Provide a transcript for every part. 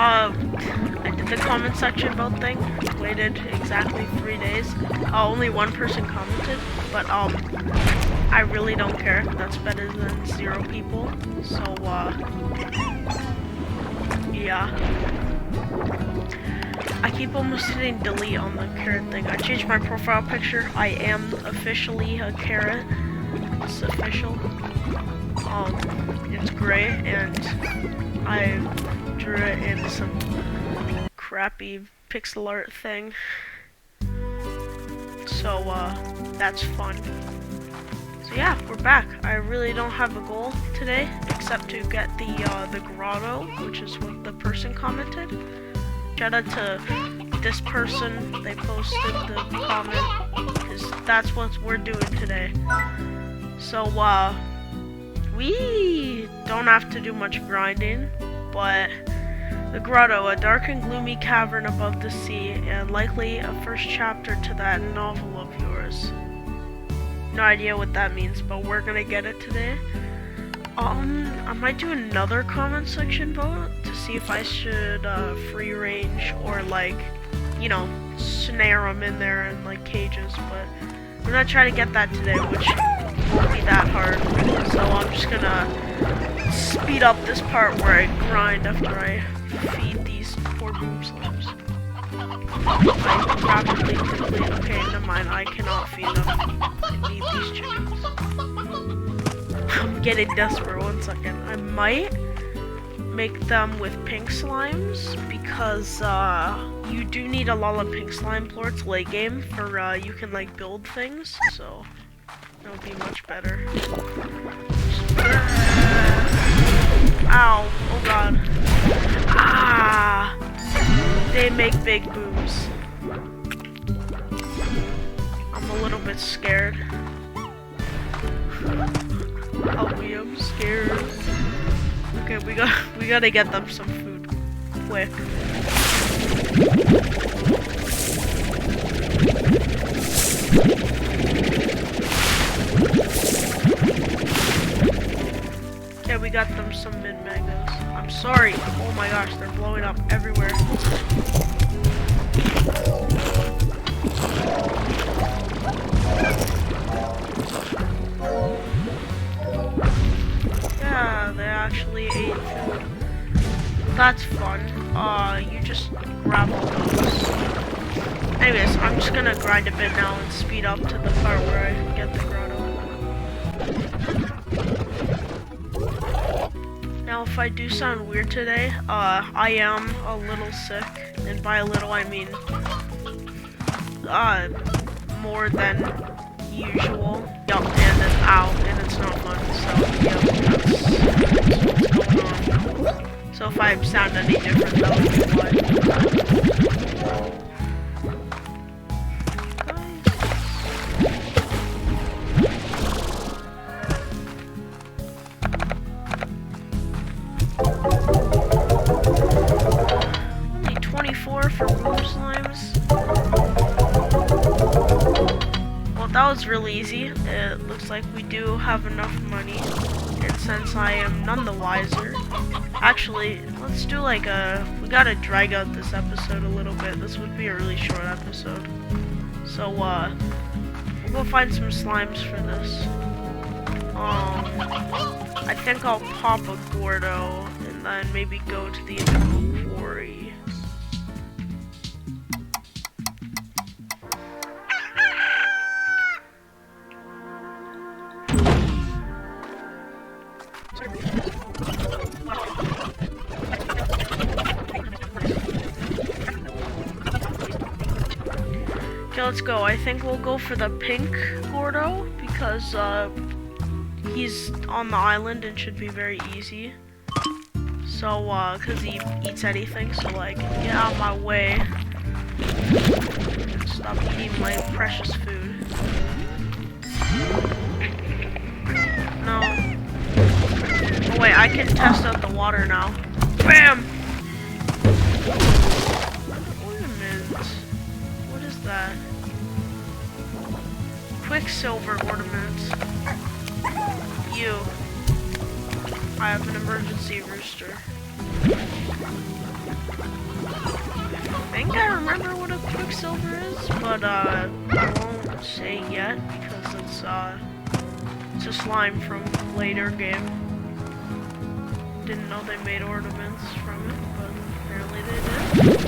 I did the comment section vote thing. Waited exactly 3 days. Only one person commented, but I really don't care. That's better than 0 people. So yeah. I keep almost hitting delete on the carrot thing. I changed my profile picture. I am officially a carrot. It's official. It's gray, and I drew it in some crappy pixel art thing. So that's fun. So yeah, we're back. I really don't have a goal today except to get the Grotto, which is what the person commented. Shout out to this person. They posted the comment because that's what we're doing today. So we don't have to do much grinding, but the Grotto, a dark and gloomy cavern above the sea, and likely a first chapter to that novel of yours. No idea what that means, but we're gonna get it today. I might do another comment section vote to see if I should free range or like, you know, snare them in there in like cages, but we're gonna try to get that today, which won't be that hard. So I'm just gonna speed up this part where I grind after I feed these poor boom slimes. I rapidly deplete. Okay, never mind. I cannot feed them. I need these chickens. I'm getting desperate. 1 second. I might make them with pink slimes because you do need a lot of pink slime plorts late game for you can like build things. So that would be much better. Ow! Oh god! Ah! They make big booms. I'm a little bit scared. Help me, I'm scared. Okay, we gotta get them some food quick. Okay, we got them some mid-mangoes. I'm sorry. Oh my gosh, they're blowing up everywhere. Yeah, they actually ate food. That's fun. You just grab all those. Anyways, I'm just gonna grind a bit now and speed up to the part where I get the grotto. Now, if I do sound weird today, I am a little sick, and by a little I mean, more than usual. Yup, and then ow, and it's not fun, so, yup, that's what's going on. So if I sound any different, that would be why. Only 24 for boom slimes. Well, that was really easy. It looks like we do have enough money. And since I am none the wiser, actually, let's do like we gotta drag out this episode a little bit. This would be a really short episode. So, we'll go find some slimes for this. I think I'll pop a Gordo and then maybe go to the Indigo Quarry. Okay, let's go. I think we'll go for the pink Gordo because he's on the island and should be very easy. So, cause he eats anything, so like, get out of my way. Stop eating my precious food. No. Oh wait, I can test out the water now. Bam! Wait a minute. What is that? Quicksilver ornaments. You. I have an emergency rooster. I think I remember what a quicksilver is, but I won't say yet because it's a slime from later game. Didn't know they made ornaments from it, but apparently they did.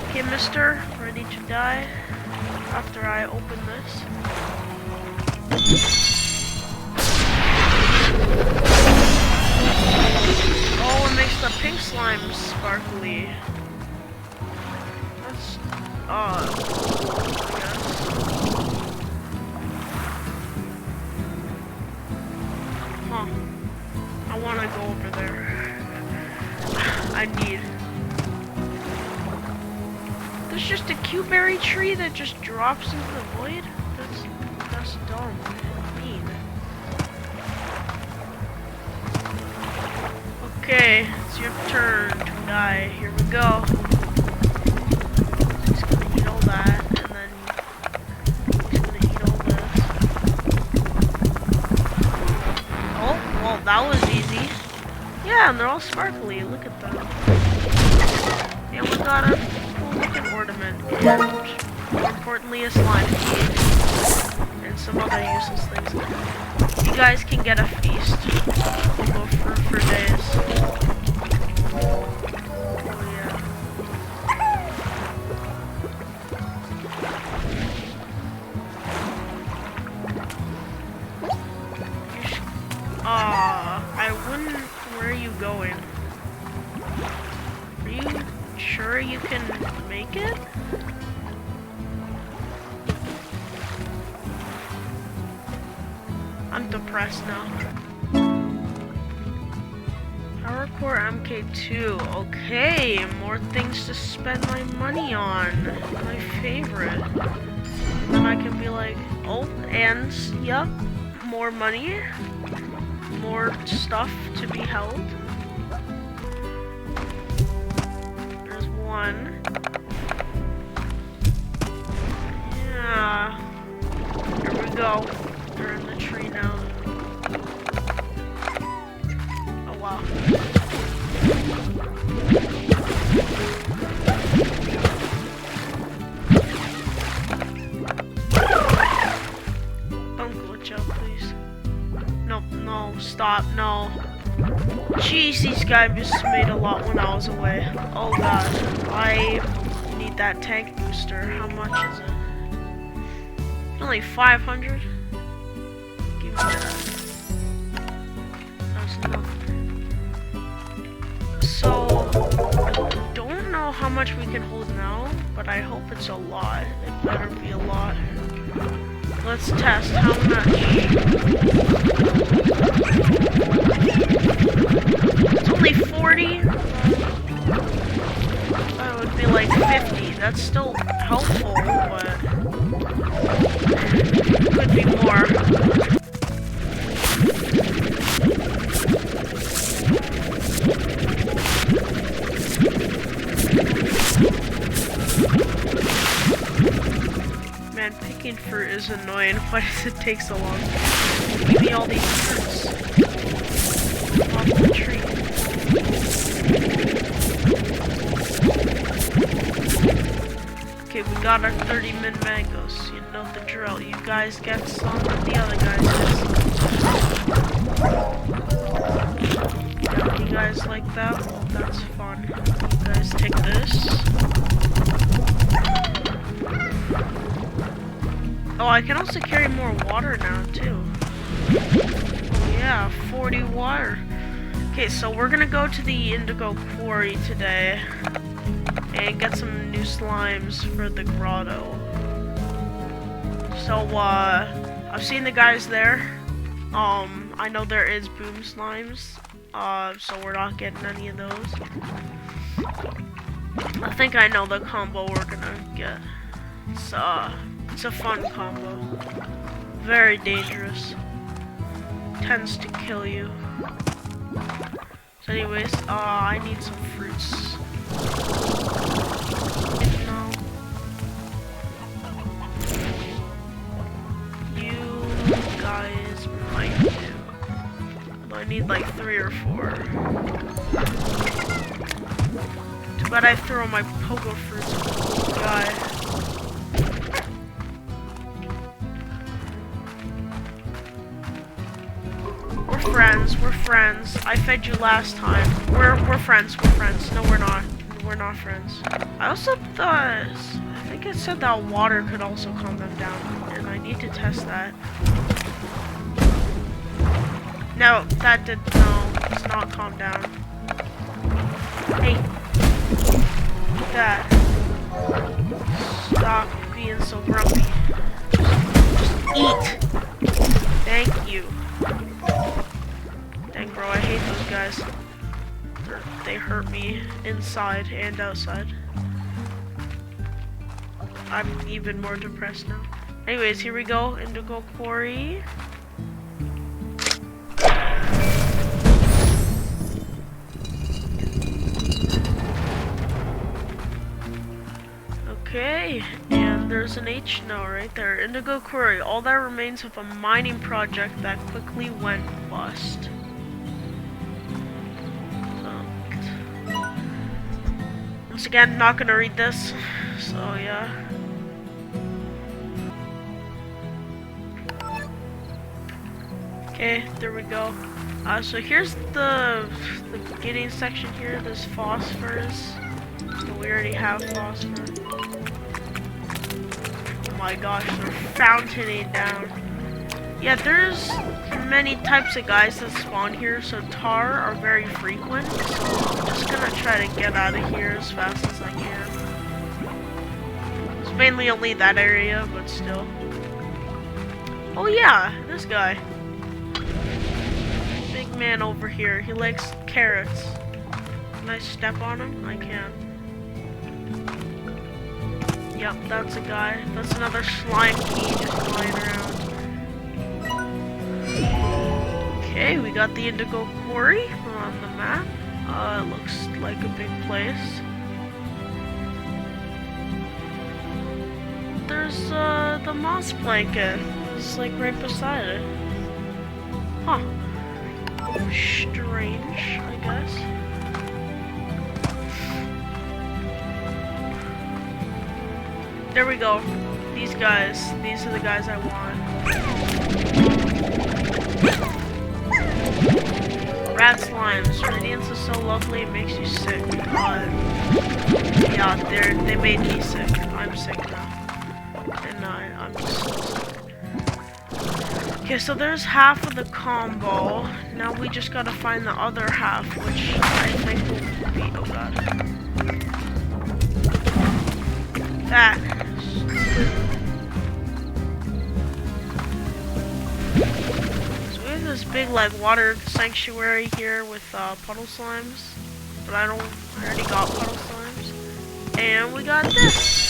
Okay, mister, ready to die after I open this. Oh, it makes the pink slime sparkly. That's odd, I guess. Huh. I want to go over there. I need. There's just a Q-berry tree that just drops into the void? That's dumb. Mean. Okay, it's your turn to die. Here we go. Just gonna eat all that, and then just gonna eat all this. Oh, well, that was easy. Yeah, and they're all sparkly. Look at that. And we got a cool looking ornament. And more importantly, a slime key. And some other useless things. You guys can get a feast. We'll go for days. Oh yeah. I wouldn't. Where are you going? Are you sure you can make it? I'm depressed now. Power Core MK2. Okay, more things to spend my money on. My favorite. And then I can be like, oh, and yep, more money. More stuff to be held. There's one. Yeah. Here we go. They're in the tree now. Oh wow. Don't glitch out, please. Nope, no, stop, no. Jeez, these guys just made a lot when I was away. Oh god, I need that tank booster. How much is it? Only 500? Give me that. That's nothing. So, I don't know how much we can hold now, but I hope it's a lot. It better be a lot. Let's test how much. It's only 40. That would be like 50. That's still helpful, but could be more. Man, picking fruit is annoying. Why does it take so long? Give me all these fruits off the tree. Okay, we got our 30 min mangoes. You know the drill. You guys get some, and the other guys get some. Yeah, you guys like that? Well, that's fun. You guys take this. Oh, I can also carry more water now, too. Oh, yeah, 40 water. Okay, so we're gonna go to the Indigo Quarry today and get some new slimes for the Grotto. So, I've seen the guys there. I know there is boom slimes, so we're not getting any of those. I think I know the combo we're gonna get. It's a fun combo. Very dangerous. Tends to kill you. So anyways, I need some fruits. No. You guys might do. Although I need like 3 or 4 to But I throw my pogo fruit to the guy. We're friends. I fed you last time. We're friends. No, we're not. We're not friends. I also thought, I think it said that water could also calm them down, and I need to test that. No, it's not calm down. Hey, that. Stop being so grumpy. Just eat. Thank you. Dang, bro, I hate those guys. They hurt me inside and outside. I'm even more depressed now. Anyways, here we go. Indigo Quarry. Okay, and there's an H now right there. Indigo Quarry. All that remains of a mining project that quickly went bust. Once again, not gonna read this, so yeah. Okay, there we go. So here's the beginning section here. There's phosphorus. So we already have phosphorus. Oh my gosh, they're fountaining down. Yeah, there's many types of guys that spawn here, so tar are very frequent. So I'm just gonna try to get out of here as fast as I can. It's mainly only that area, but still. Oh yeah, this guy. Big man over here. He likes carrots. Can I step on him? I can. Yep, that's a guy. That's another slime key just lying around. Okay, we got the Indigo Quarry on the map. It looks like a big place. There's the moss blanket. It's like right beside it. Huh. Strange, I guess. There we go. These guys. These are the guys I want. Rat slimes. Radiance is so lovely it makes you sick. Yeah, they made me sick. I'm sick now. And I'm just so sick. Okay, so there's half of the combo. Now we just gotta find the other half, which I think will be, oh god. That. So we have this big like water sanctuary here with puddle slimes. But I already got puddle slimes. And we got this.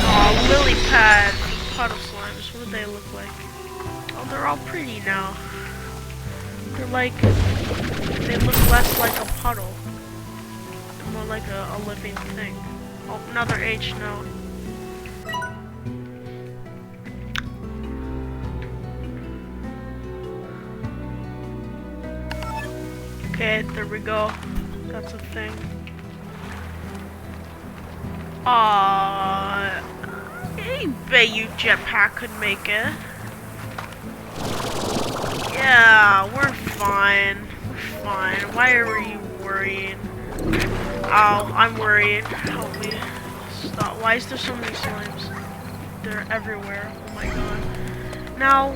Oh, lily pad puddle slimes. What do they look like? Oh, they're all pretty now. They're like, they look less like a puddle. They're more like a living thing. Oh, another H note. Okay, there we go. That's a thing. I bet you jetpack could make it. Yeah, we're fine. We're fine. Why are you worrying? Oh, I'm worried. Help me. Stop. Why is there so many slimes? They're everywhere. Oh my god. Now,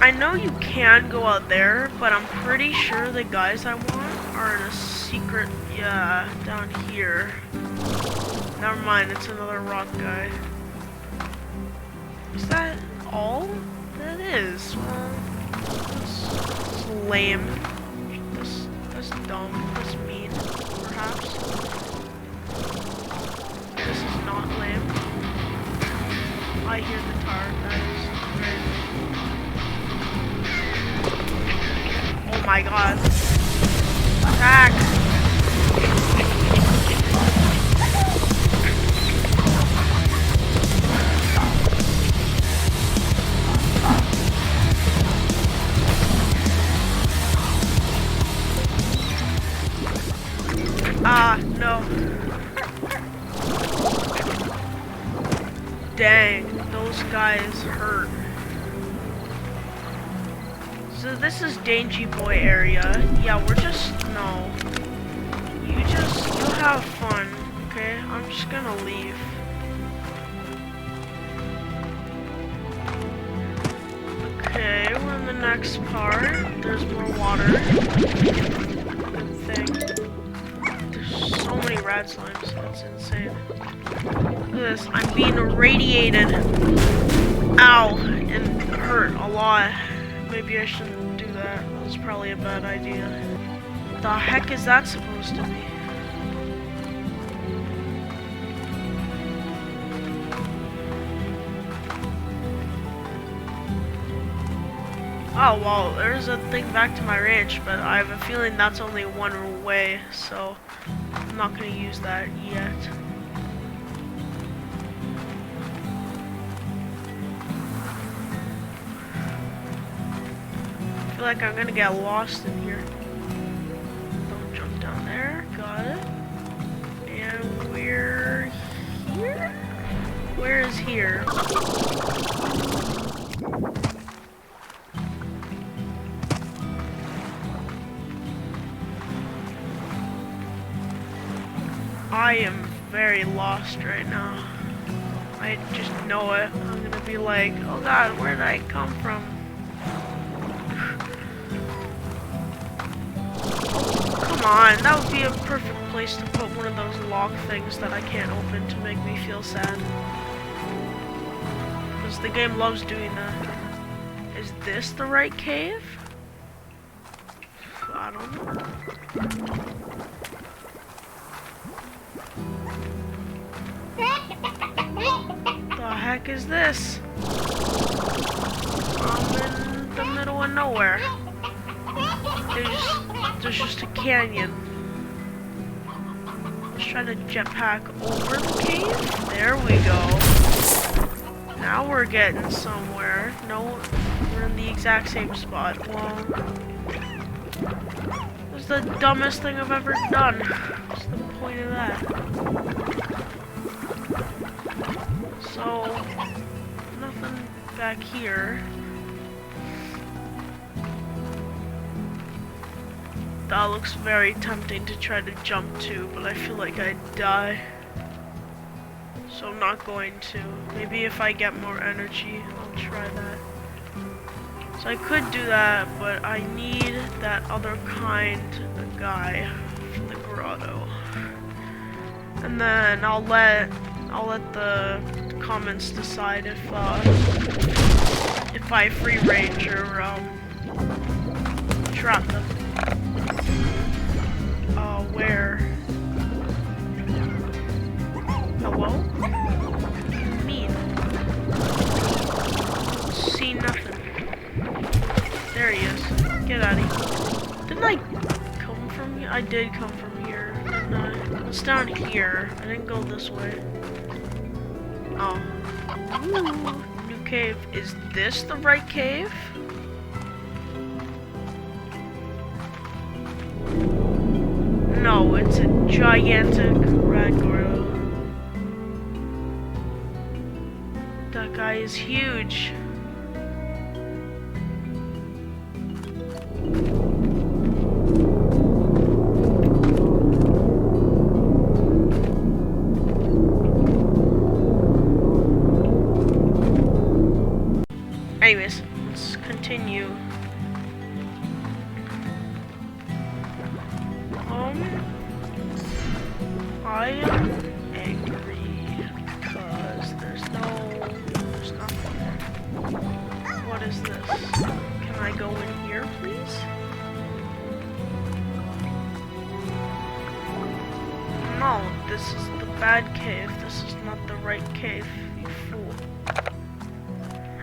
I know you can go out there, but I'm pretty sure the guys I want are in a secret, yeah, down here. Never mind, it's another rock guy. Is that all? That is. Well, that's lame. That's dumb. That's mean, perhaps. This is not lame. I hear the tar. That is great. Oh my god. Attack! Dang, those guys hurt. So this is Dangy Boy area. Yeah, we're just, no. You'll have fun, okay? I'm just gonna leave. Okay, we're in the next part. There's more water. Good thing. There's so many rat slimes, that's insane. Look at this, I'm being irradiated. Ow, and hurt a lot. Maybe I shouldn't do that. That was probably a bad idea. The heck is that supposed to be? Oh, well, there's a thing back to my ranch, but I have a feeling that's only one way, so I'm not going to use that yet. I feel like I'm going to get lost in here. Don't jump down there. Got it. And we're here? Where is here? I am very lost right now. I just know it. I'm gonna be like, oh god, where did I come from? Come on, that would be a perfect place to put one of those lock things that I can't open to make me feel sad. Because the game loves doing that. Is this the right cave? I don't know. The heck is this? I'm in the middle of nowhere. There's just a canyon. Let's try to jetpack over the cave. There we go. Now we're getting somewhere. No, we're in the exact same spot. Well, that's the dumbest thing I've ever done. What's the point of that? So, nothing back here. That looks very tempting to try to jump to, but I feel like I'd die. So I'm not going to. Maybe if I get more energy, I'll try that. So I could do that, but I need that other kind of guy from the grotto. And then I'll let the comments decide if I free range or trap them. Where? Hello? What do you mean? See nothing. There he is. Get out of here. Didn't I come from here? I did come from here, didn't I? It's down here. I didn't go this way. Oh. Ooh, new cave. Is this the right cave? No, it's a gigantic red Gordo. That guy is huge. Anyways, let's continue. I am angry because there's nothing. What is this? Can I go in here, please? No, this is the bad cave. This is not the right cave, you fool.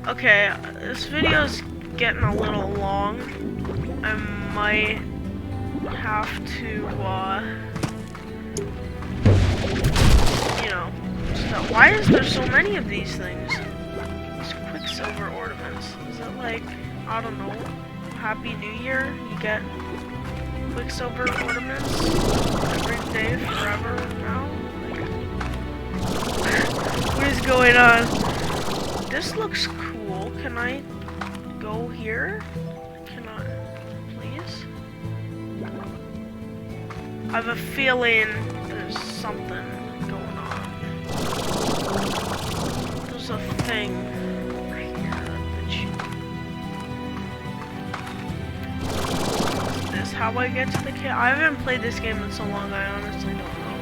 Okay, this video's getting a little long. I might have to, why is there so many of these things? These quicksilver ornaments. Is it like, I don't know, Happy New Year? You get quicksilver ornaments every day forever now? Like, what is going on? this looks cool. Can I go here? Can I, please? I have a feeling there's something going on. There's a thing over here. Is this how I get to the cave? I haven't played this game in so long, I honestly don't know.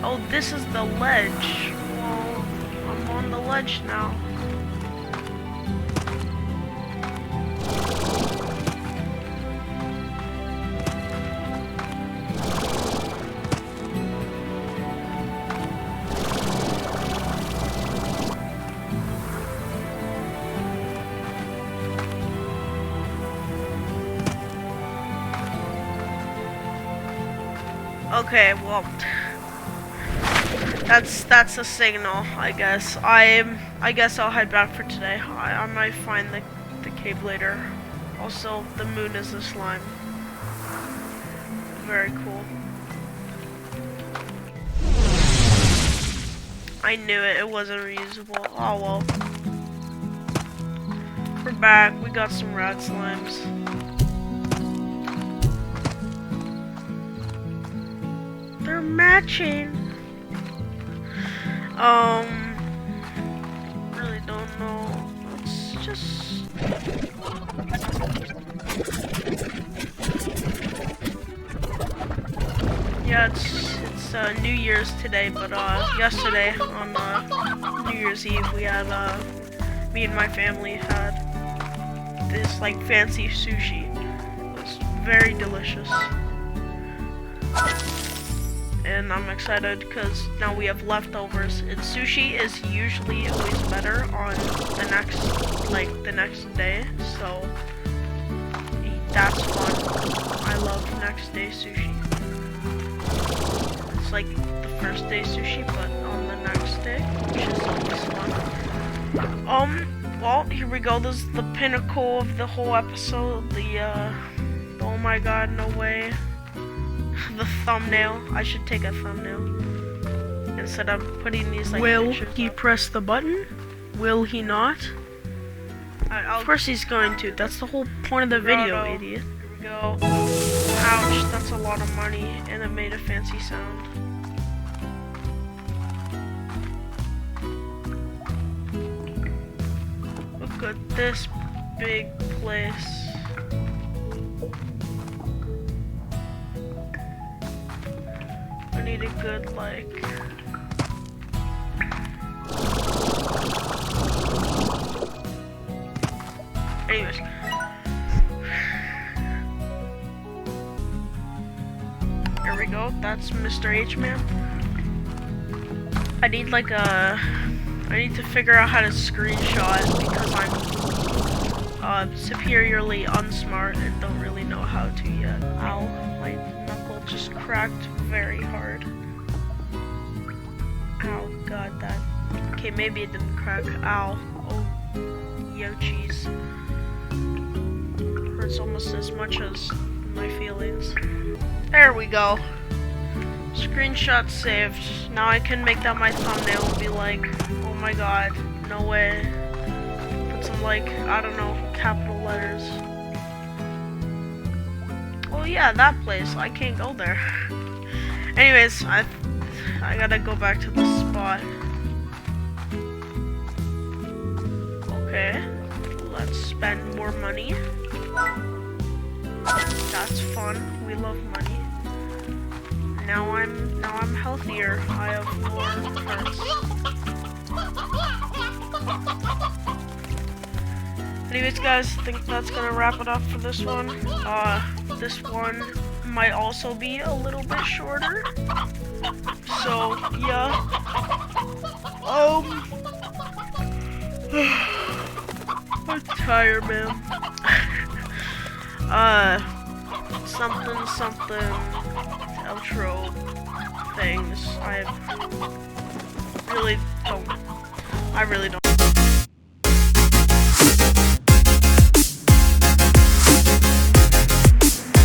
Oh, this is the ledge. Well, I'm on the ledge now. Okay, well, that's a signal, I guess. I guess I'll head back for today. I might find the cave later. Also, the moon is a slime. Very cool. I knew it. It wasn't reusable. Oh well. We're back. We got some rat slimes. They're matching. Really don't know. Let's just. Yeah, it's New Year's today, but yesterday on New Year's Eve we had me and my family had this like fancy sushi. It was very delicious. And I'm excited because now we have leftovers. And sushi is usually always better on the next day. So that's fun. I love next day sushi. It's like the first day sushi, but on the next day, which is always fun. Well, here we go. This is the pinnacle of the whole episode. The oh my god, no way. The thumbnail. I should take a thumbnail instead of putting these like Will pictures he up. press the button? Will he not? Of course he's going to. That's the whole point of the video, Grotto. idiot. Here we go. Ouch, that's a lot of money, and it made a fancy sound. Look at this big place. I need a good, like... Anyways. Here we go. That's Mr. H-Man. I need like a... I need to figure out how to screenshot because I'm superiorly unsmart and don't really know how to yet. Ow. My knuckle just cracked very hard. Ow, god, that... Okay, maybe it didn't crack. Ow. Oh, yo, cheese. Hurts almost as much as my feelings. There we go. Screenshot saved. Now I can make that my thumbnail and be like, oh my god, no way. Put some like, I don't know, capital letters. Oh yeah, that place. I can't go there. Anyways, I gotta go back to the spot. Okay, let's spend more money. That's fun. We love money. Now I'm healthier. I have more parts. Anyways, guys, I think that's gonna wrap it up for this one. This one might also be a little bit shorter. So yeah. I'm tired, man. Something outro things. I really don't